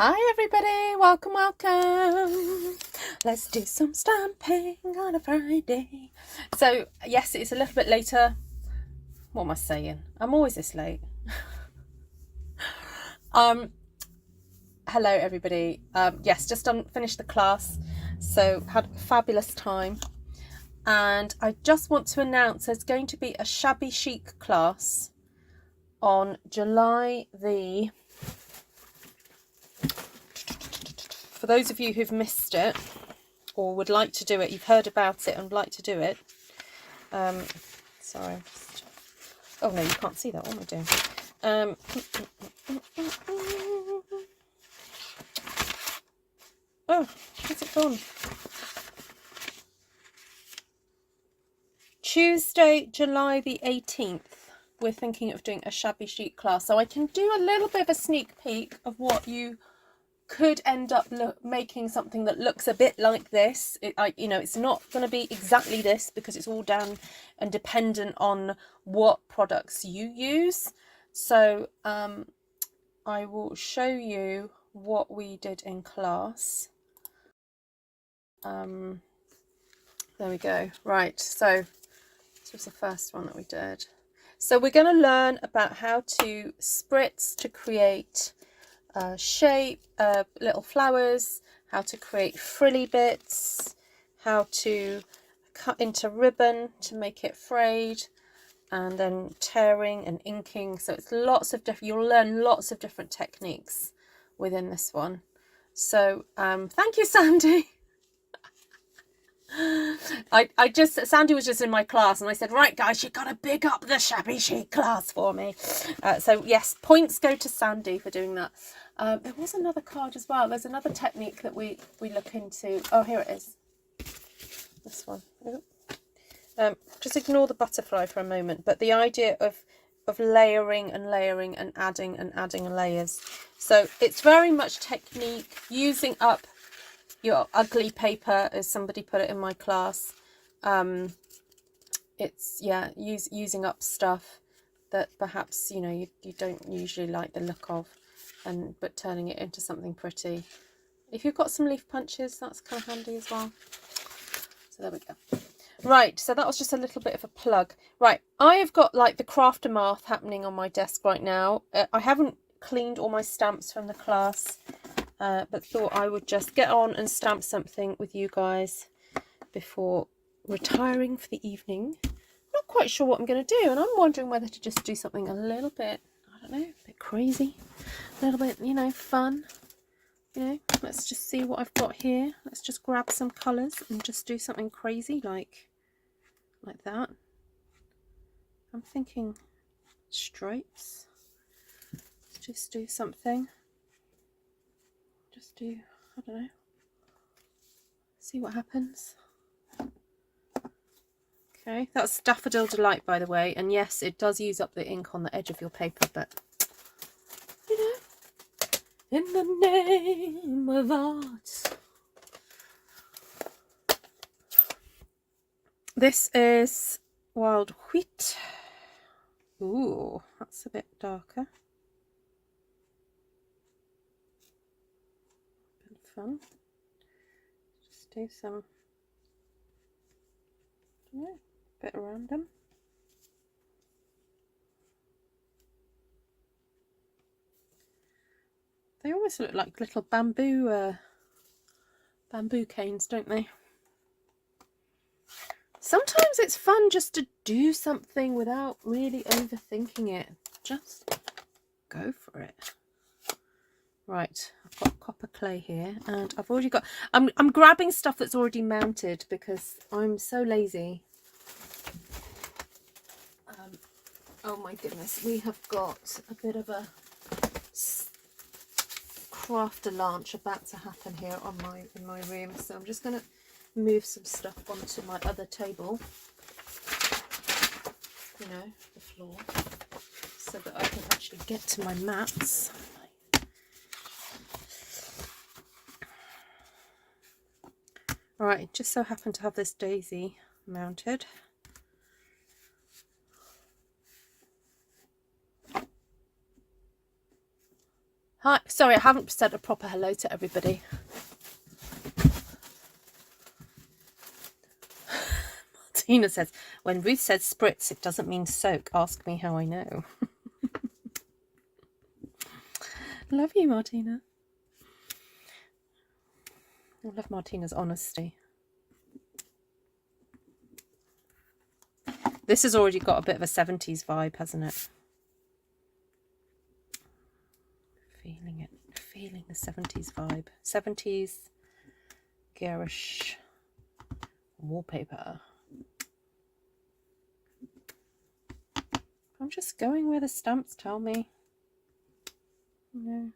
Hi everybody, welcome, welcome. Let's do some stamping on a Friday. So yes, it's a little bit later. What am I saying? I'm always this late. Hello everybody. Yes, just finished the class, so had a fabulous time. And I just want to announce there's going to be a shabby chic class on July the... For those of you who've missed it or would like to do it, you've heard about it and would like to do it. Sorry. Oh no, you can't see that. What am I doing? Oh, where's it gone? Tuesday, July the 18th. We're thinking of doing a shabby chic class. So I can do a little bit of a sneak peek of what you could end up making something that looks a bit like this. It's not going to be exactly this because it's all down and dependent on what products you use. So I will show you what we did in class. There we go. Right, so this was the first one that we did. So we're going to learn about how to spritz to create shape, little flowers, how to create frilly bits, how to cut into ribbon to make it frayed, and then tearing and inking. So it's lots of different, you'll learn lots of different techniques within this one. So thank you, Sandy. Sandy was just in my class and I said, right guys, you've got to big up the shabby chic class for me. So yes, points go to Sandy for doing that. There was another card as well. There's another technique that we look into. Oh, here it is. This one. Just ignore the butterfly for a moment, but the idea of layering and layering and adding layers. So it's very much technique, using up your ugly paper, as somebody put it in my class. It's using up stuff that perhaps you don't usually like the look of, but turning it into something pretty. If you've got some leaf punches, that's kind of handy as well. So there we go. Right, so that was just a little bit of a plug. Right, I have got like the Craftermath happening on my desk right now. I haven't cleaned all my stamps from the class, but thought I would just get on and stamp something with you guys before retiring for the evening. Not quite sure what I'm going to do, and I'm wondering whether to just do something a little bit, I don't know, a bit crazy, a little bit, fun. Let's just see what I've got here. Let's just grab some colours and just do something crazy like that. I'm thinking stripes. Let's just do something. Just do, I don't know, see what happens. Okay, that's Daffodil Delight, by the way, and yes, it does use up the ink on the edge of your paper, but in the name of art. This is Wild Wheat. Ooh, that's a bit darker. Bit fun. Just do some, bit random. They almost look like little bamboo canes, don't they? Sometimes it's fun just to do something without really overthinking it. Just go for it. Right, I've got copper clay here, and I've already got... I'm grabbing stuff that's already mounted because I'm so lazy. Oh my goodness, we have got a bit of a crafter launch about to happen here in my room, so I'm just going to move some stuff onto my other table, the floor, so that I can actually get to my mats. Alright, just so happen to have this daisy mounted. Hi, sorry, I haven't said a proper hello to everybody. Martina says, when Ruth says spritz, it doesn't mean soak. Ask me how I know. Love you, Martina. I love Martina's honesty. This has already got a bit of a 70s vibe, hasn't it? Feeling it. Feeling the 70s vibe. 70s garish wallpaper. I'm just going where the stamps tell me. No.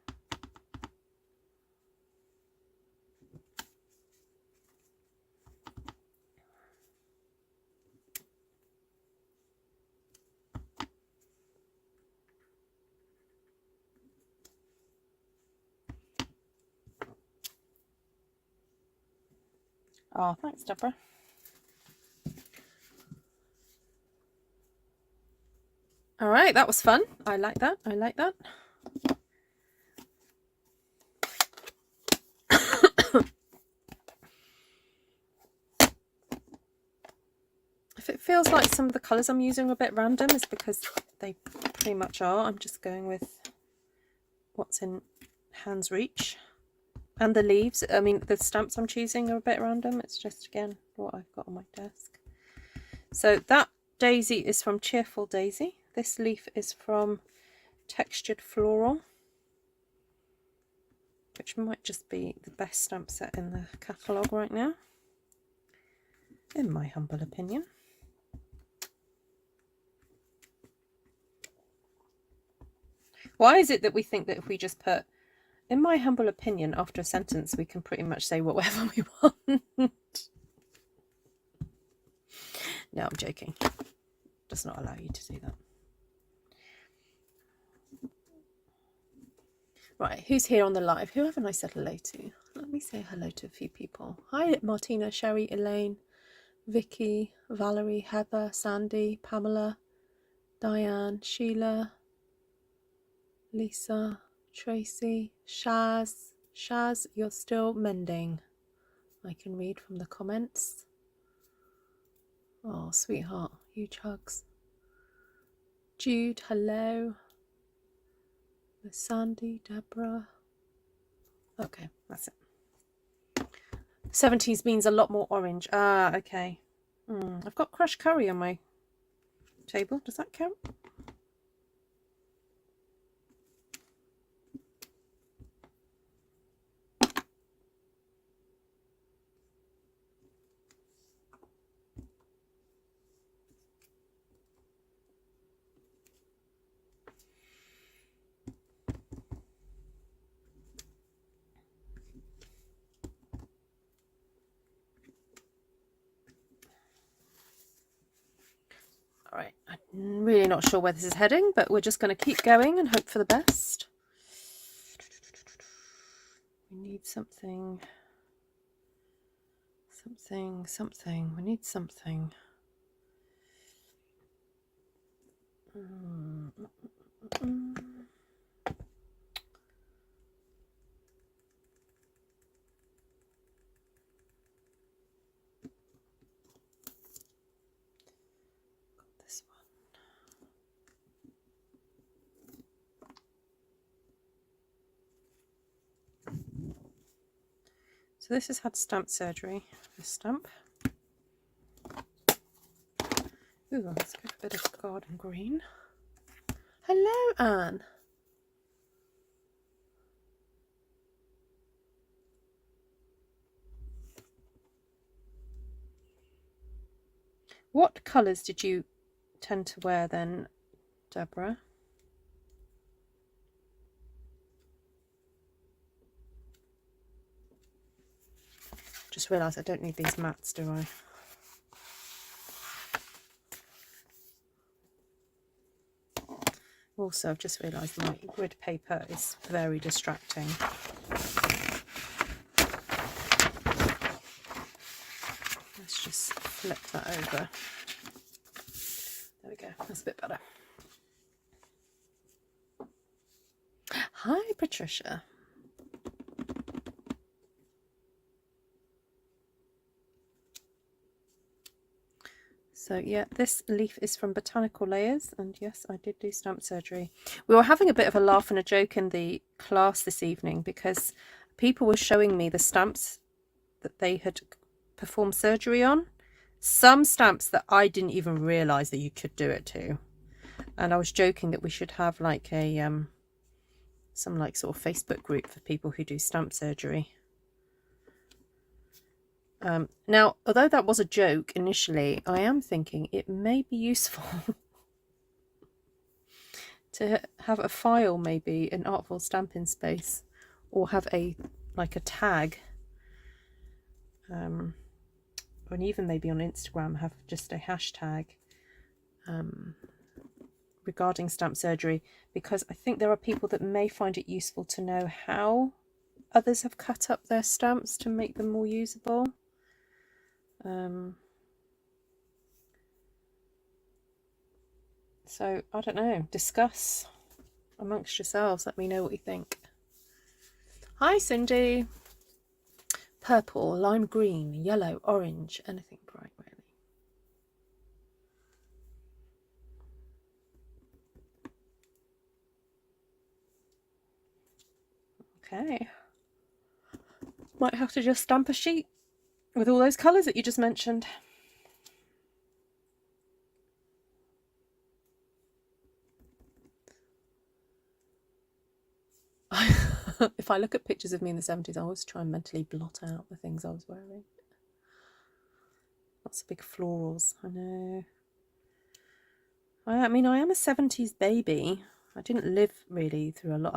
Oh, thanks, Deborah. All right, that was fun. I like that. I like that. If it feels like some of the colours I'm using are a bit random, it's because they pretty much are. I'm just going with what's in hand's reach. And the leaves, I mean, the stamps I'm choosing are a bit random. It's just, again, what I've got on my desk. So that daisy is from Cheerful Daisy. This leaf is from Textured Floral, which might just be the best stamp set in the catalogue right now, in my humble opinion. Why is it that we think that if we just put, in my humble opinion, after a sentence, we can pretty much say whatever we want? No, I'm joking. Does not allow you to do that. Right, who's here on the live? Who haven't I said hello to? Let me say hello to a few people. Hi, Martina, Sherry, Elaine, Vicky, Valerie, Heather, Sandy, Pamela, Diane, Sheila, Lisa, Tracy, Shaz. Shaz, you're still mending. I can read from the comments. Oh, sweetheart, huge hugs. Jude, hello. Sandy, Deborah. Okay, that's it. 70s means a lot more orange. Ah, okay. I've got crushed curry on my table. Does that count? All right, I'm really not sure where this is heading, but we're just going to keep going and hope for the best. We need something. We need something. This one. So this has had stamp surgery, this stamp. Ooh, let's go for a bit of garden green. Hello, Anne. What colours did you tend to wear then, Deborah? Just realised I don't need these mats, do I? Also, I've just realised my grid paper is very distracting. Let's just flip that over. There we go, that's a bit better. Hi, Patricia. So yeah, this leaf is from Botanical Layers, and yes, I did do stamp surgery. We were having a bit of a laugh and a joke in the class this evening because people were showing me the stamps that they had performed surgery on. Some stamps that I didn't even realise that you could do it to. And I was joking that we should have like a some like sort of Facebook group for people who do stamp surgery. Now, although that was a joke initially, I am thinking it may be useful to have a file, maybe an artful stampin space, or have a like a tag, and even maybe on Instagram have just a hashtag regarding stamp surgery, because I think there are people that may find it useful to know how others have cut up their stamps to make them more usable. So I don't know, discuss amongst yourselves, let me know what you think. Hi Cindy. Purple, lime green, yellow, orange, anything bright really. Okay, might have to just stamp a sheet with all those colours that you just mentioned. If I look at pictures of me in the 70s, I always try and mentally blot out the things I was wearing. Lots of big florals, I know. I mean, I am a 70s baby. I didn't live really through a lot.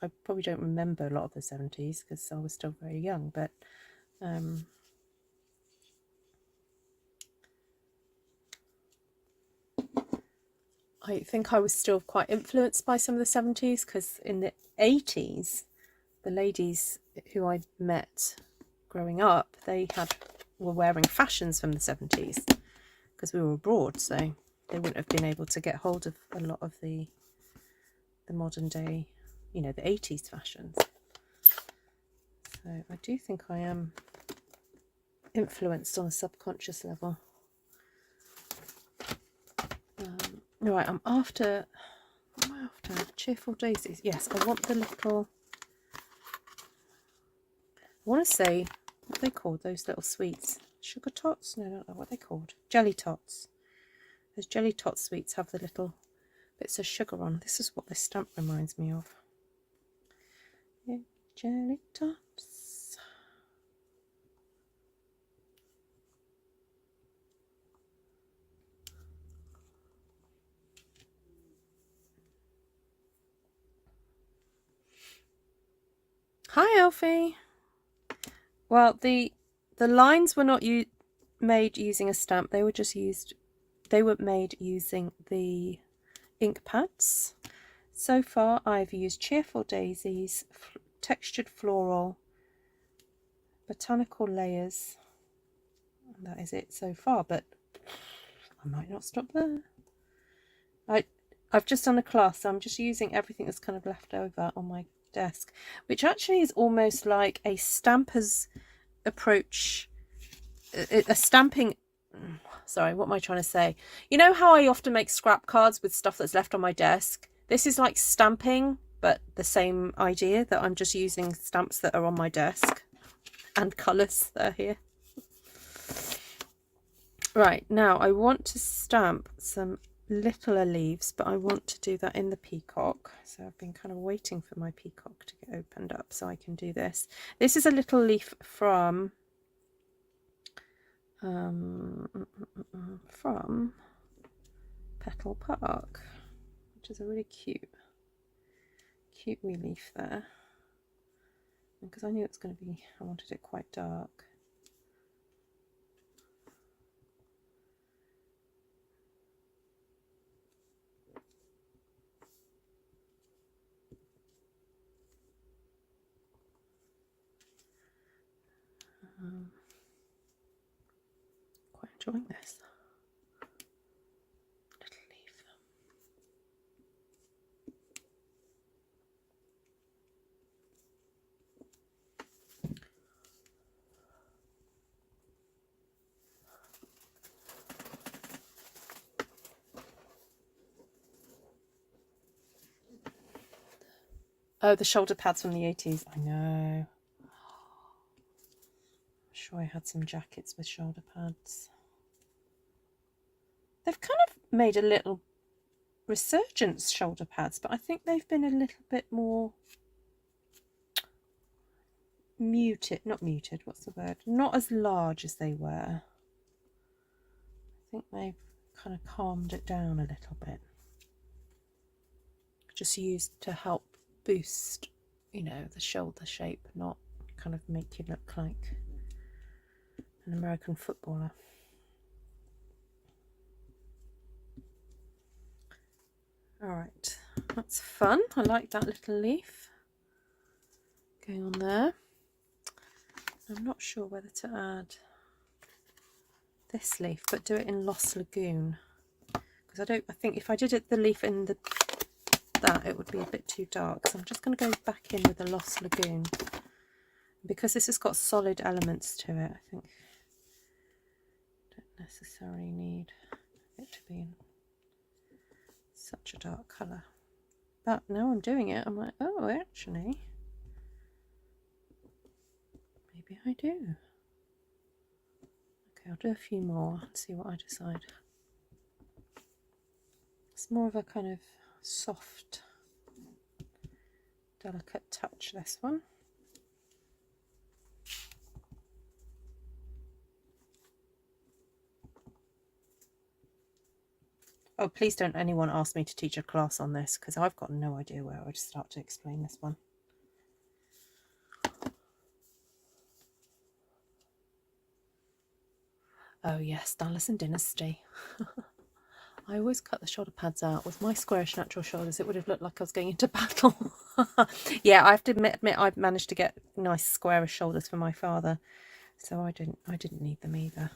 I probably don't remember a lot of the 70s because I was still very young, but I think I was still quite influenced by some of the 70s, because in the 80s, the ladies who I met growing up, they were wearing fashions from the 70s because we were abroad, so they wouldn't have been able to get hold of a lot of the modern day, you know, the 80s fashions. So I do think I am influenced on a subconscious level. Right, I'm after Cheerful Daisies. Yes, I want the little, I want to say, what are they called, those little sweets? Sugar tots? No, I don't know what they're called. Jelly tots. Those jelly tot sweets have the little bits of sugar on. This is what this stamp reminds me of. Yeah, jelly tots. Hi, Elfie. Well, the lines were not made using a stamp. They were just used. They were made using the ink pads. So far, I've used Cheerful Daisies, Textured Floral, Botanical Layers. And that is it so far, but I might not stop there. I've just done a class, so I'm just using everything that's kind of left over on my desk, which actually is almost like a stamper's approach, a stamping. Sorry, what am I trying to say? You know how I often make scrap cards with stuff that's left on my desk? This is like stamping, but the same idea, that I'm just using stamps that are on my desk and colours that are here. Right, now I want to stamp some littler leaves, but I want to do that in the Peacock. So I've been kind of waiting for my Peacock to get opened up so I can do this. This is a little leaf from Petal Park, which is a really cute wee leaf there. Because I knew it's going to be, I wanted it quite dark. Quite enjoying this little leaf. Oh, the shoulder pads from the 80s. I know. I'm sure I had some jackets with shoulder pads. They've kind of made a little resurgence, shoulder pads, but I think they've been a little bit more muted. Not muted, what's the word? Not as large as they were. I think they've kind of calmed it down a little bit. Just used to help boost, you know, the shoulder shape, not kind of make you look like an American footballer. All right, that's fun. I like that little leaf going on there. I'm not sure whether to add this leaf, but do it in Lost Lagoon, because I think if I did it the leaf in that it would be a bit too dark. So I'm just going to go back in with the Lost Lagoon, because this has got solid elements to it. I think don't necessarily need it to be in such a dark colour, but now I'm doing it, I'm like, oh, actually maybe I do. Okay, I'll do a few more and see what I decide. It's more of a kind of soft, delicate touch, this one. Oh, please don't anyone ask me to teach a class on this, because I've got no idea where I would start to explain this one. Oh yes, Dallas and Dynasty. I always cut the shoulder pads out. With my squarish natural shoulders, it would have looked like I was going into battle. Yeah, I have to admit I've managed to get nice squarish shoulders for my father, so I didn't need them either.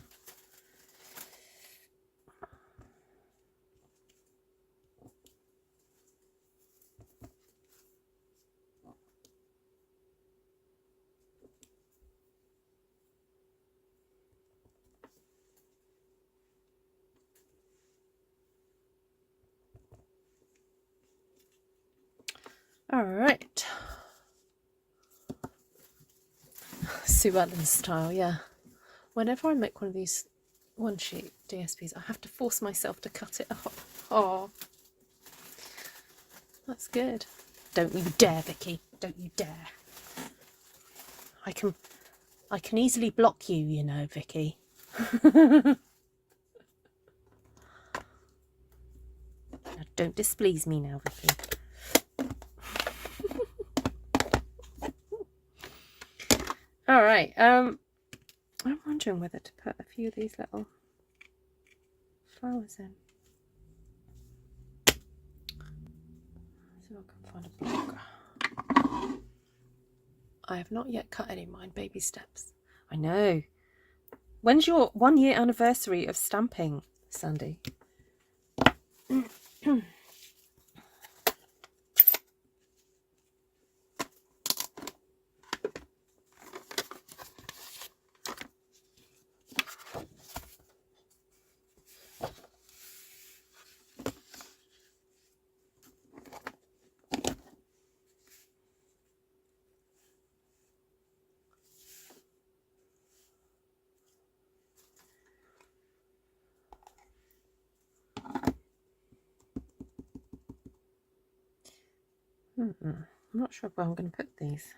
All right. Sue Ellen style, yeah. Whenever I make one of these one sheet DSPs, I have to force myself to cut it up. Oh, that's good. Don't you dare, Vicky. Don't you dare. I can easily block you, you know, Vicky. Now, don't displease me now, Vicky. All right. I'm wondering whether to put a few of these little flowers in. See if I can find a block. I have not yet cut any of mine. Baby steps. I know. When's your 1 year anniversary of stamping, Sandy? I'm not sure where I'm going to put these.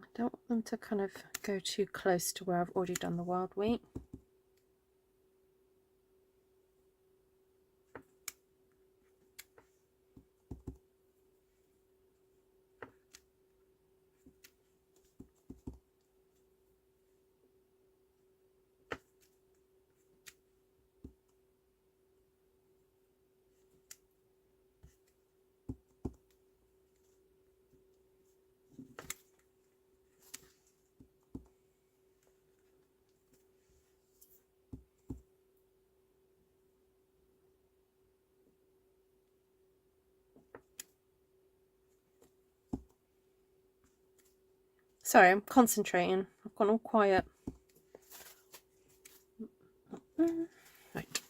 I don't want them to kind of go too close to where I've already done the wild wheat. Sorry, I'm concentrating. I've gone all quiet. Right.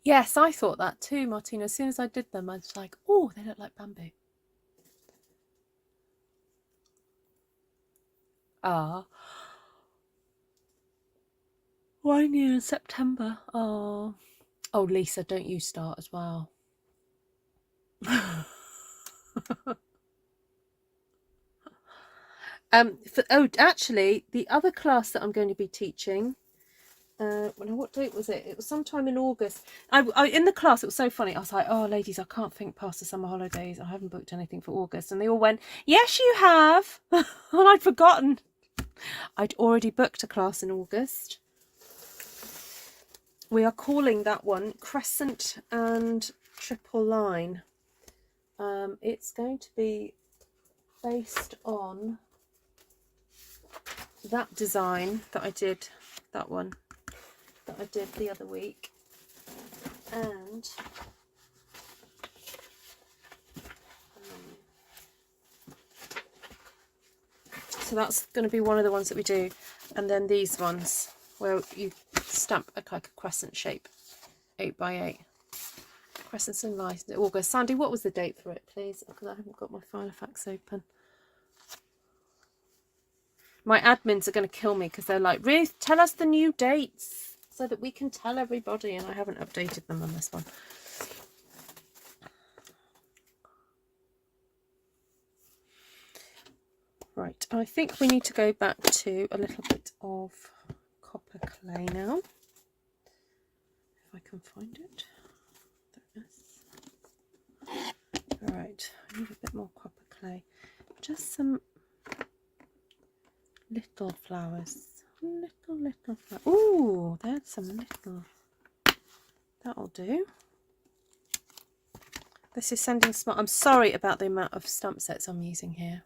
Yes, I thought that too, Martina. As soon as I did them, I was like, oh, they look like bamboo. Ah. Why new in September? Oh. Oh, Lisa, don't you start as well. Actually, the other class that I'm going to be teaching, what date was it? It was sometime in August. In the class, it was so funny. I was like, oh, ladies, I can't think past the summer holidays. I haven't booked anything for August. And they all went, yes, you have. And I'd forgotten. I'd already booked a class in August. We are calling that one Crescent and Triple Line. It's going to be based on that design that I did, that one that I did the other week, and so that's going to be one of the ones that we do, and then these ones where you stamp like a crescent shape, 8x8 crescents and lines. August. Sandy, what was the date for it, please? Because I haven't got my Filofax open. My admins are going to kill me because they're like, Ruth, tell us the new dates so that we can tell everybody, and I haven't updated them on this one. Right, I think we need to go back to a little bit of copper clay now. If I can find it. There it is. All right, I need a bit more copper clay. Just some little flowers. Little flowers. Ooh, there's some little. That'll do. This is Sending Smart. I'm sorry about the amount of stamp sets I'm using here.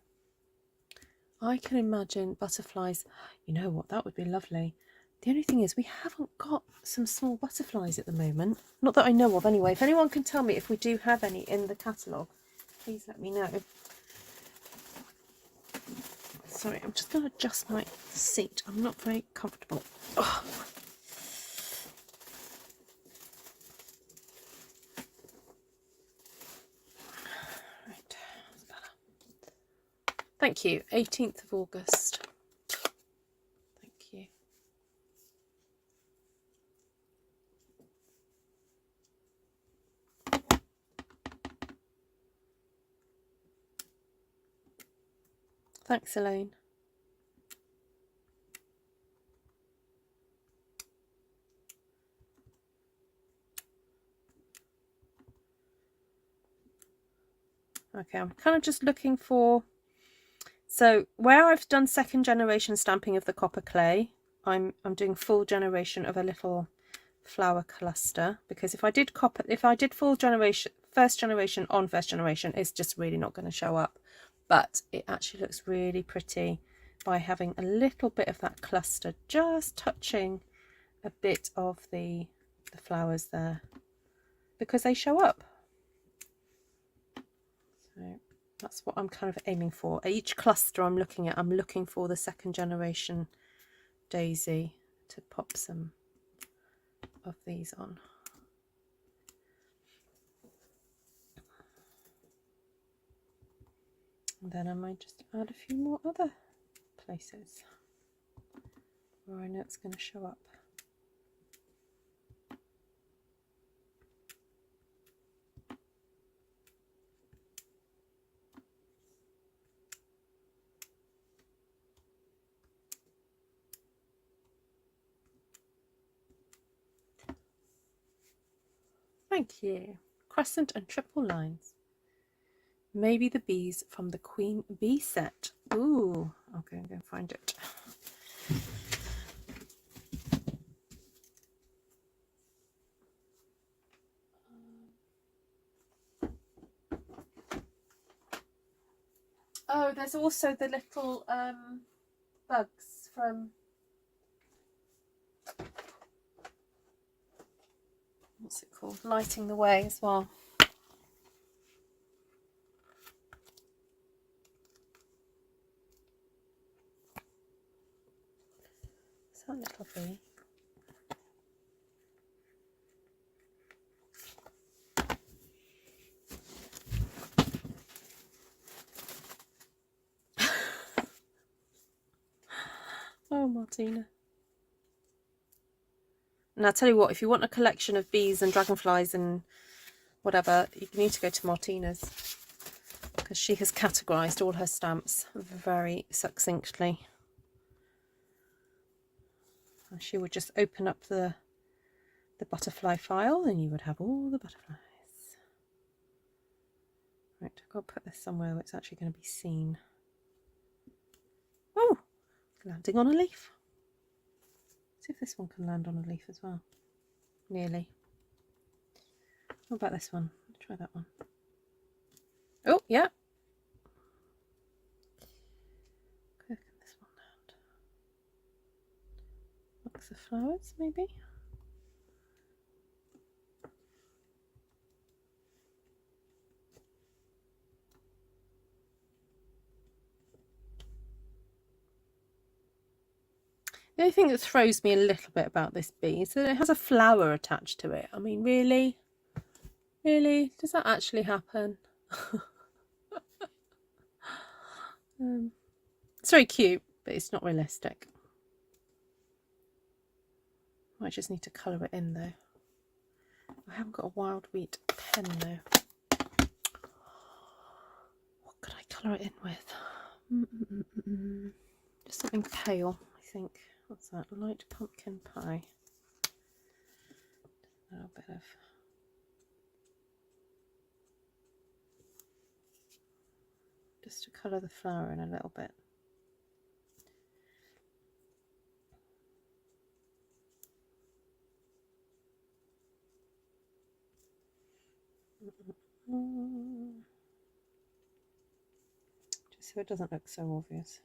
I can imagine butterflies. You know what? That would be lovely. The only thing is we haven't got some small butterflies at the moment. Not that I know of anyway. If anyone can tell me if we do have any in the catalogue, please let me know. Sorry, I'm just going to adjust my seat. I'm not very comfortable. Oh. Right, that's better. Thank you. 18th of August. Thank you. Thanks, Elaine. Okay, I'm kind of just looking for, so where I've done second generation stamping of the copper clay, I'm doing full generation of a little flower cluster, because if I did full generation, first generation on first generation, it's just really not going to show up. But it actually looks really pretty by having a little bit of that cluster just touching a bit of the flowers there, because they show up. So that's what I'm kind of aiming for. Each cluster I'm looking for the second generation daisy to pop some of these on. And then I might just add a few more other places where I know it's going to show up. Thank you. Crescent and triple lines. Maybe the bees from the Queen Bee set. Ooh, okay, I'm going to find it. Oh, there's also the little bugs from, what's it called? Lighting the Way as well. Is that little bee? Oh, Martina. And I'll tell you what, if you want a collection of bees and dragonflies and whatever, you need to go to Martina's, because she has categorised all her stamps very succinctly. And she would just open up the butterfly file and you would have all the butterflies. Right, I've got to put this somewhere where it's actually going to be seen. Oh, landing on a leaf. See if this one can land on a leaf as well. Nearly. What about this one? Let's try that one. Oh, yeah. Where can this one land? Box of flowers, maybe? The only thing that throws me a little bit about this bee is that it has a flower attached to it. I mean, really? Really? Does that actually happen? It's very cute, but it's not realistic. I just need to colour it in though. I haven't got a wild wheat pen though. What could I colour it in with? Just something pale, I think. What's that? Light pumpkin pie. A little bit of just to colour the flower in a little bit. Just so it doesn't look so obvious,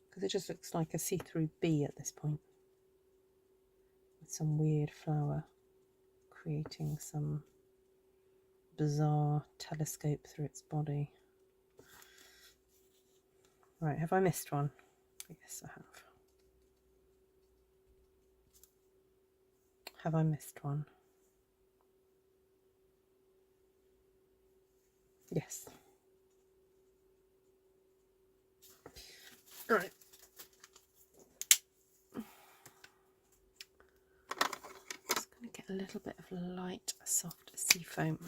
because it just looks like a see-through bee at this point, with some weird flower creating some bizarre telescope through its body. Right, have I missed one? Yes, I have. Have I missed one? Yes. Right. Just going to get a little bit of light, soft sea foam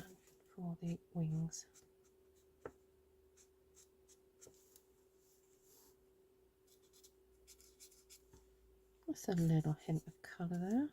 for the wings. Just a little hint of colour there.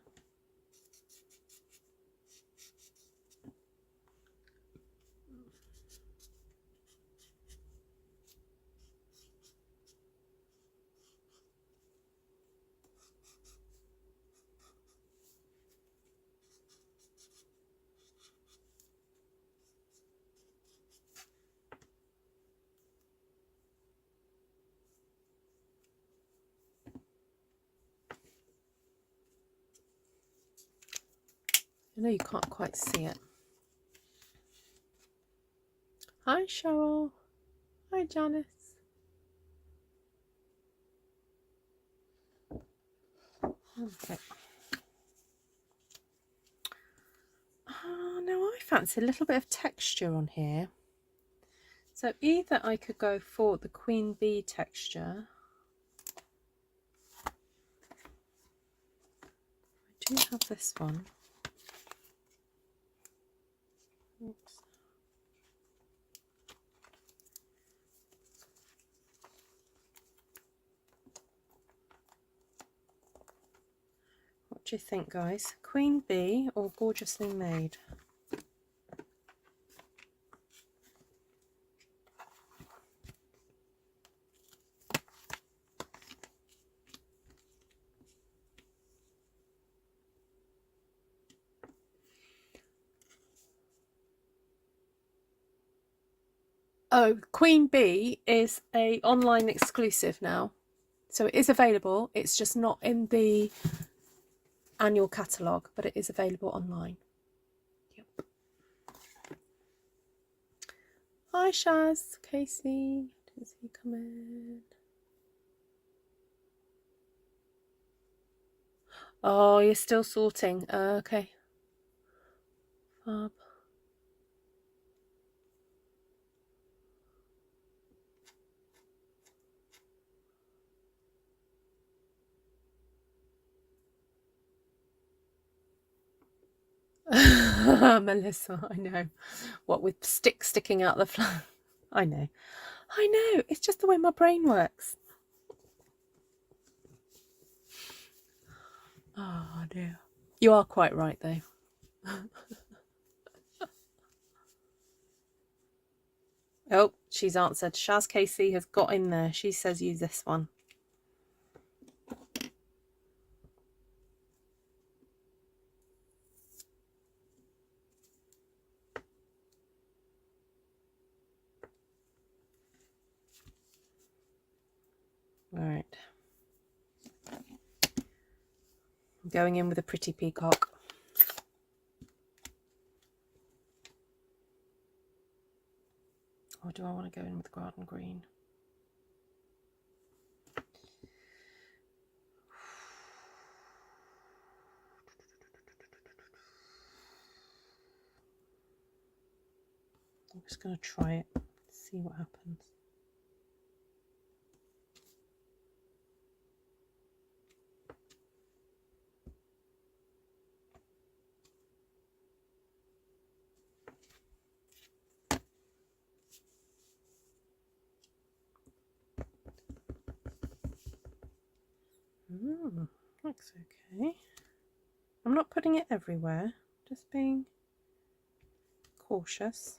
I know you can't quite see it. Hi Cheryl. Hi Janice. Okay. Now I fancy a little bit of texture on here. So either I could go for the queen bee texture. I do have this one. Oops. What do you think, guys? Queen bee or gorgeously made? Oh, Queen Bee is a online exclusive now. So it is available. It's just not in the annual catalogue, but it is available online. Yep. Hi Shaz, Casey. Didn't see you come in. Oh, you're still sorting. Okay. Fab. Melissa, I know. What, with sticks sticking out the flower? I know. I know. It's just the way my brain works. Oh dear. You are quite right though. Oh, she's answered. Shaz KC has got in there. She says use this one. All right. I'm going in with a pretty peacock. Or do I want to go in with garden green? I'm just going to try it, see what happens. Looks okay. I'm not putting it everywhere, just being cautious.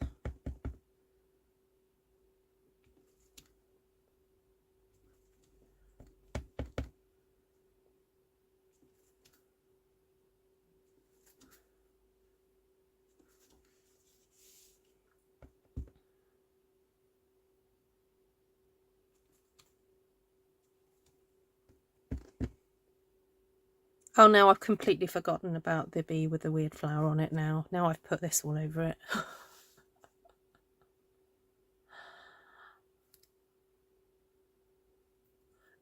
Oh, now I've completely forgotten about the bee with the weird flower on it now. Now I've put this all over it.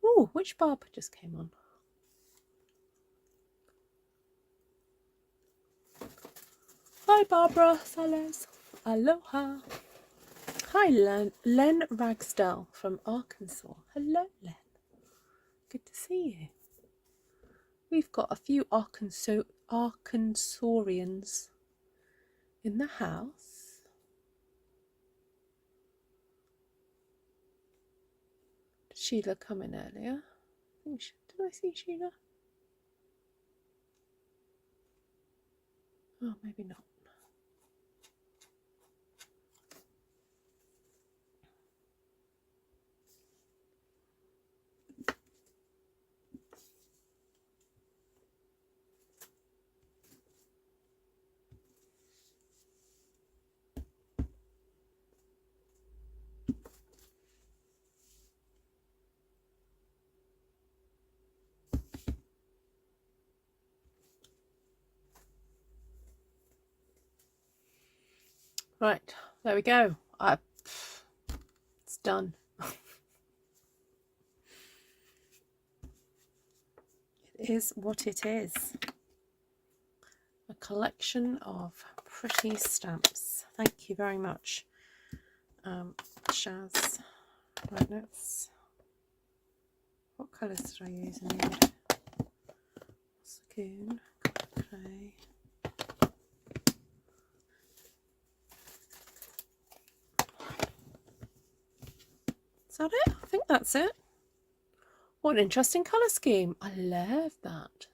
Oh, which barb just came on? Hi, Barbara Salas. Aloha. Hi, Len Ragsdale from Arkansas. Hello, Len. Good to see you. We've got a few Arkansasians in the house. Did Sheila come in earlier? Did I see Sheila? Oh, maybe not. Right, there we go. It's done. It is what it is. A collection of pretty stamps. Thank you very much, Shaz. Right, let's... What colours did I use in the end? Lagoon, clay. Is that it? I think that's it. What an interesting colour scheme. I love that.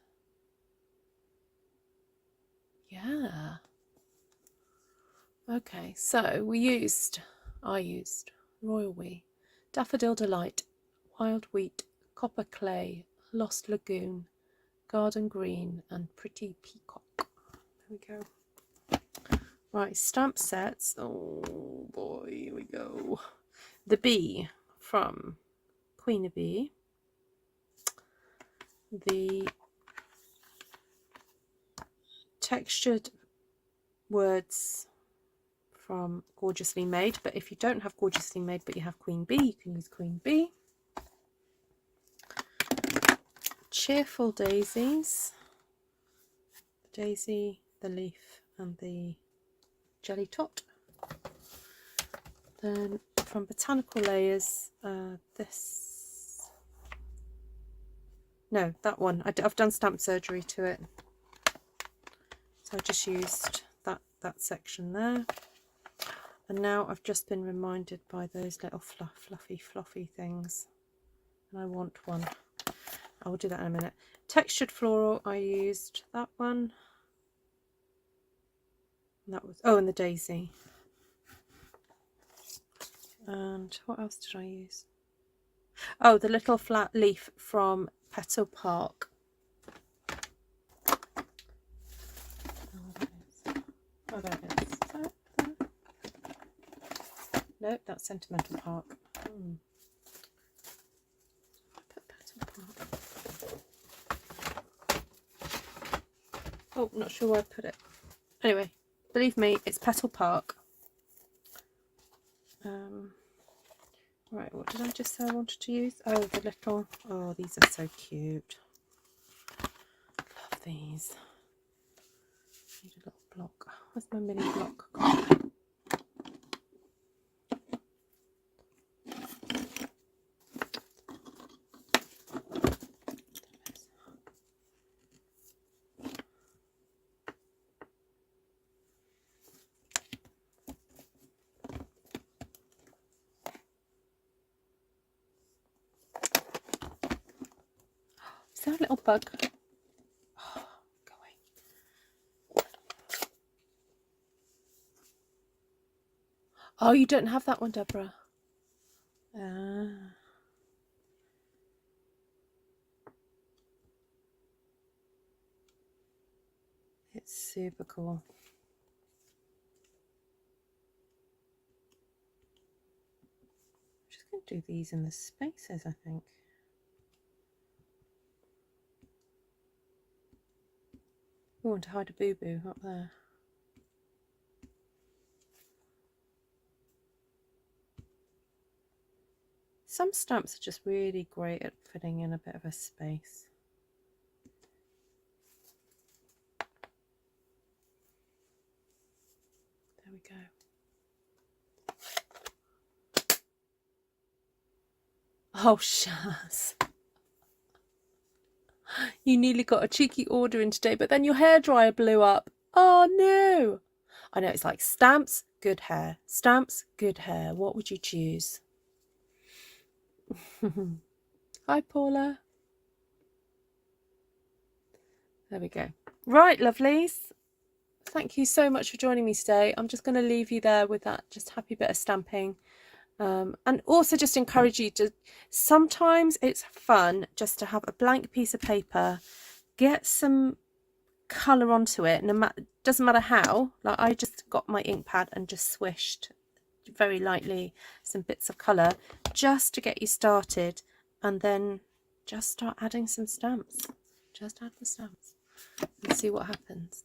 Yeah. Okay, so I used Royal We, Daffodil Delight, Wild Wheat, Copper Clay, Lost Lagoon, Garden Green, and Pretty Peacock. There we go. Right, stamp sets. Oh boy, here we go. The Bee from Queen of Bee. The textured words from Gorgeously Made, but if you don't have Gorgeously Made but you have Queen Bee, you can use Queen Bee. Cheerful Daisies, the daisy, the leaf, and the jelly tot. Then from Botanical Layers, that one. I've done stamp surgery to it, So I just used that section there. And now I've just been reminded by those little fluffy things. And I want one. I will do that in a minute. Textured floral, I used that one. And that was, oh, and the daisy. And what else did I use? Oh, the little flat leaf from Petal Park. Oh, there it is. Is that there? No, that's Sentimental Park. I put Petal Park. Oh, not sure where I put it. Anyway, believe me, it's Petal Park. Right, what did I just say I wanted to use? Oh, the little... Oh, these are so cute. Love these. Need a little block. Where's my mini block gone? Is that a little bug? Oh, go away. Oh, you don't have that one, Deborah. It's super cool. I'm just going to do these in the spaces, I think. I want to hide a boo-boo up there. Some stamps are just really great at filling in a bit of a space. There we go. Oh, Shaz. You nearly got a cheeky order in today, but then your hairdryer blew up. Oh, no. I know, it's like stamps, good hair. Stamps, good hair. What would you choose? Hi, Paula. There we go. Right, lovelies. Thank you so much for joining me today. I'm just going to leave you there with that just happy bit of stamping. And also just encourage you to, sometimes it's fun just to have a blank piece of paper, get some colour onto it, doesn't matter how. Like I just got my ink pad and just swished very lightly some bits of colour just to get you started, and then just start adding some stamps. Just add the stamps and see what happens.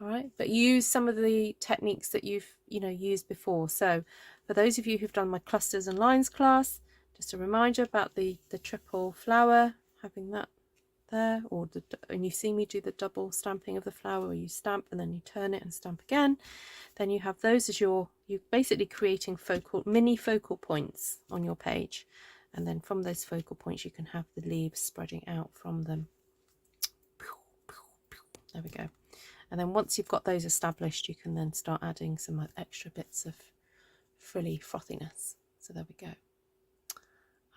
All right, but use some of the techniques that you've used before. So for those of you who've done my clusters and lines class, just a reminder about the triple flower, having that there, or and you see me do the double stamping of the flower where you stamp and then you turn it and stamp again. Then you have those as you're basically creating mini focal points on your page, and then from those focal points you can have the leaves spreading out from them. There we go. And then once you've got those established, you can then start adding some extra bits of frilly frothiness. So there we go.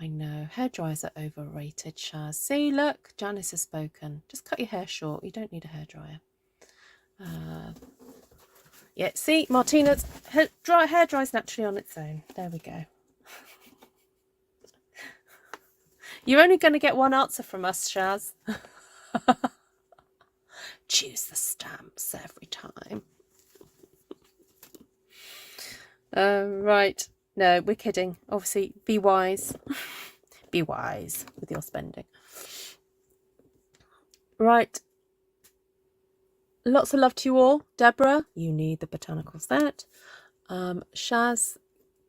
I know, hairdryers are overrated, Shaz. See, look, Janice has spoken. Just cut your hair short. You don't need a hairdryer. Yeah, see, Martina's hair dries naturally on its own. There we go. You're only going to get one answer from us, Shaz. Choose the stamps every time. Right. No, we're kidding. Obviously, be wise. Be wise with your spending. Right. Lots of love to you all. Deborah, you need the botanical set. Shaz,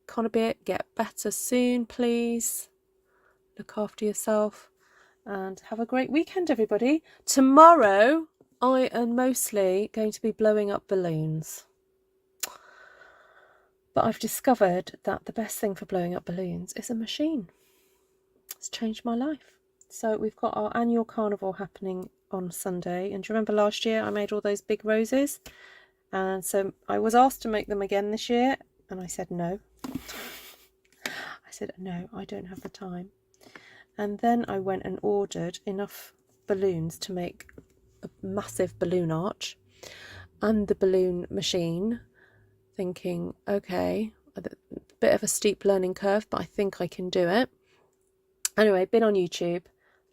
Conabit, get better soon, please. Look after yourself. And have a great weekend, everybody. Tomorrow, I am mostly going to be blowing up balloons. But I've discovered that the best thing for blowing up balloons is a machine. It's changed my life. So we've got our annual carnival happening on Sunday, and do you remember last year I made all those big roses? And so I was asked to make them again this year, and I said no. I said no, I don't have the time. And then I went and ordered enough balloons to make a massive balloon arch and the balloon machine, thinking, okay, a bit of a steep learning curve, but I think I can do it. Anyway, been on YouTube,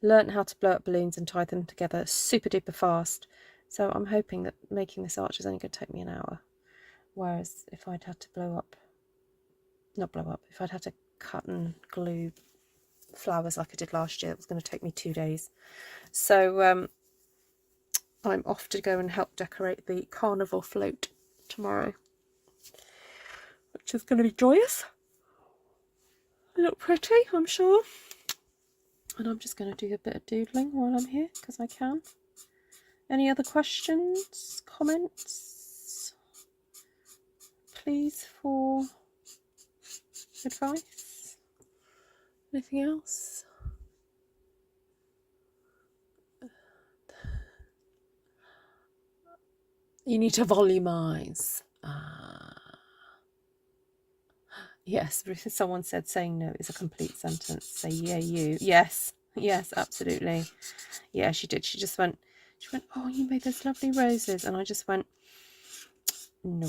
learnt how to blow up balloons and tie them together super duper fast. So I'm hoping that making this arch is only going to take me an hour. Whereas if I'd had to if I'd had to cut and glue flowers like I did last year, it was going to take me 2 days. So I'm off to go and help decorate the carnival float tomorrow, which is going to be joyous. Look pretty, I'm sure. And I'm just going to do a bit of doodling while I'm here, because I can. Any other questions, comments, please, for advice? Anything else? You need to volumize. Yes, someone said saying no is a complete sentence. Say yeah, you. Yes, yes, absolutely. Yeah, she did. She went, oh, you made those lovely roses. And I just went, no.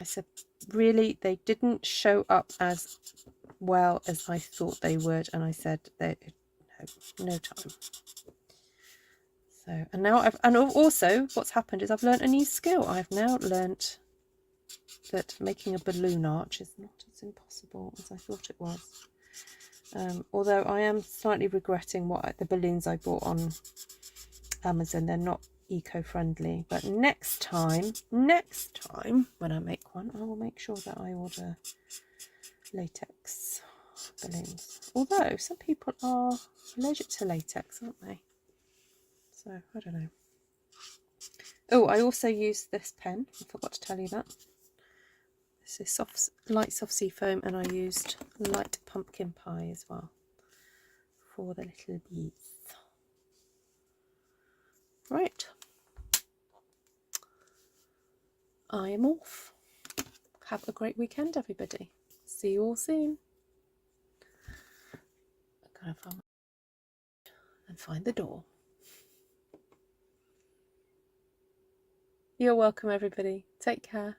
I said, really, they didn't show up as well as I thought they would. And I said, no time. So, and now and also what's happened is I've learned a new skill. I've now learnt that making a balloon arch is not as impossible as I thought it was. Although I am slightly regretting the balloons I bought on Amazon. They're not eco-friendly. But next time when I make one, I will make sure that I order latex balloons. Although some people are allergic to latex, aren't they? So I don't know. Oh, I also used this pen. I forgot to tell you that. This is light soft sea foam, and I used light pumpkin pie as well for the little bees. Right. I am off. Have a great weekend, everybody. See you all soon. I'm going to find the door. You're welcome, everybody. Take care.